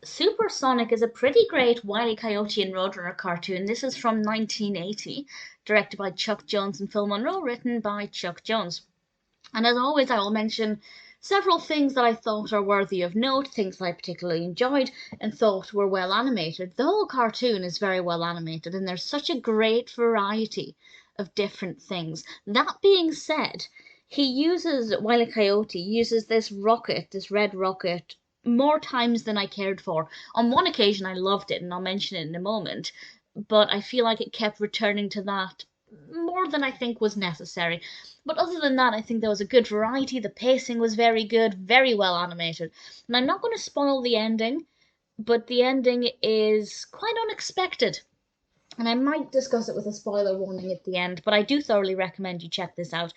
Supersonic is a pretty great Wile E. Coyote and Roadrunner cartoon. This is from 1980, directed by Chuck Jones and Phil Monroe, written by Chuck Jones. And as always, I will mention several things that I thought are worthy of note, things that I particularly enjoyed and thought were well animated. The whole cartoon is very well animated, and there's such a great variety of different things. That being said, Wile E. Coyote uses this rocket, this red rocket, more times than I cared for. On one occasion, I loved it, and I'll mention it in a moment, but I feel like it kept returning to that more than I think was necessary. But other than that, I think there was a good variety. The pacing was very good, very well animated. And I'm not going to spoil the ending, but the ending is quite unexpected. And I might discuss it with a spoiler warning at the end, but I do thoroughly recommend you check this out.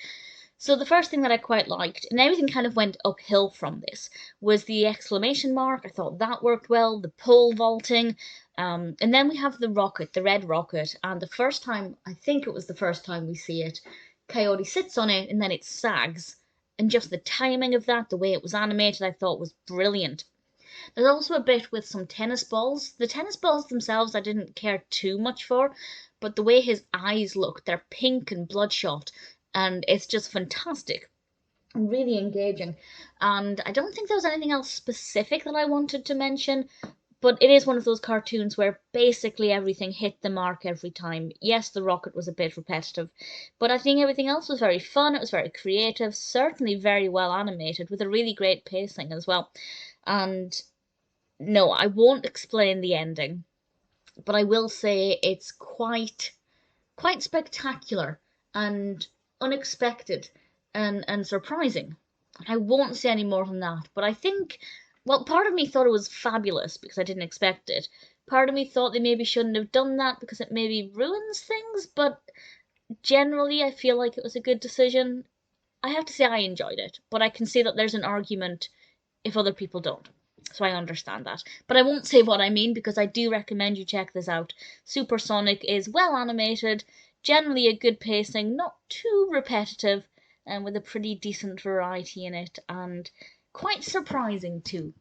So the first thing that I quite liked, and everything kind of went uphill from this, was the exclamation mark. I thought that worked well, the pole vaulting, and then we have the rocket, the red rocket, and the first time, I think it was the first time we see it, Coyote sits on it and then it sags. And just the timing of that, the way it was animated, I thought was brilliant. There's also a bit with some tennis balls. The tennis balls themselves I didn't care too much for, but the way his eyes look, they're pink and bloodshot, and it's just fantastic and really engaging. And I don't think there was anything else specific that I wanted to mention, but it is one of those cartoons where basically everything hit the mark every time. Yes, the rocket was a bit repetitive, but I think everything else was very fun, it was very creative, certainly very well animated, with a really great pacing as well. And no, I won't explain the ending, but I will say it's quite spectacular and unexpected and surprising. I won't say any more than that, but I think, well, part of me thought it was fabulous because I didn't expect it. Part of me thought they maybe shouldn't have done that because it maybe ruins things, but generally I feel like it was a good decision. I have to say I enjoyed it, but I can see that there's an argument if other people don't. So I understand that. But I won't say what I mean because I do recommend you check this out. Supersonic is well animated, generally a good pacing, not too repetitive, and with a pretty decent variety in it, and quite surprising too.